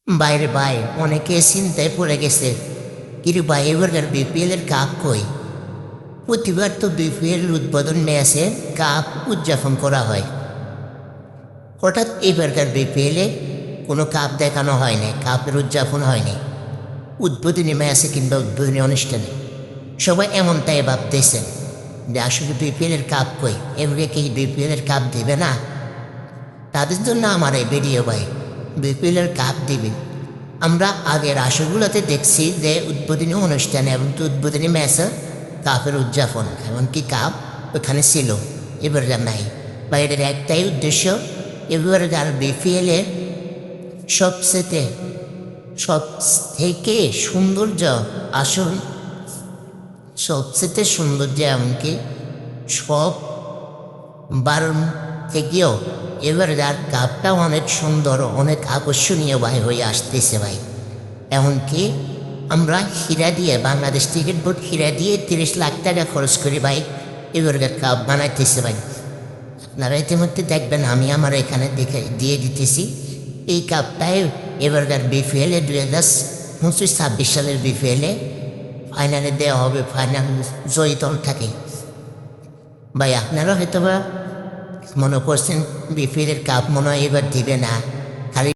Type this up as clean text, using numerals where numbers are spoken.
বাইরে ভাই অনেকে চিন্তায় পড়ে গেছে। কিন্তু ভাই এবারকার বিপিএল এর কাপ কই? প্রতিবার তো বিপিএল উদ্বোধন ম্যাচে কাপ উদযাপন করা হয়। হঠাৎ এবারকার বিপিএল এ কোনো কাপ দেখানো হয়নি, কাপের উদযাপন হয়নি উদ্বোধনী ম্যাচে কিংবা উদ্বোধনী অনুষ্ঠানে। সবাই এমনটাই ভাবতেছেন যে আসলে বিপিএল এর কাপ কই, এবারে কি বিপিএল এর কাপ দেবে না? তাদের জন্য আমার এই ভিডিও ভাই। বিপিএল এর কাপ দিবে। আমরা আগের আসরগুলোতে দেখছি যে উদ্বোধনী অনুষ্ঠানে এবং উদ্বোধনী ম্যাচে কাপের উদযাপন এমনকি কাপ ওখানে ছিল, এবারে নাই। বা এটার একটাই উদ্দেশ্য, এবারে আর বিপিএলে সব থেকে সৌন্দর্য আসন, সবচেয়ে সৌন্দর্য এমনকি সব বার থেকেও এবার আর কাপটা অনেক সুন্দর, অনেক আকর্ষণীয় ভাই হয়ে আসতেছে ভাই। এমনকি আমরা হীরা দিয়ে, বাংলাদেশ ক্রিকেট বোর্ড হীরা দিয়ে 30 লাখ টাকা খরচ করি ভাই এবারকার কাপ বানাইতেছে ভাই। আপনারা ইতিমধ্যে দেখবেন, আমি আমার এখানে দেখে দিয়ে দিতেছি। এই কাপটাই এবারকার বিপিএলে 2025-26 সালের বিপিএলে ফাইনালে দেওয়া হবে, ফাইনাল জয়ী দল থাকে ভাই। আপনারা হয়তো বা মনে করছেন বিপিএলের কাপ মনে হয় এবার দিবে না,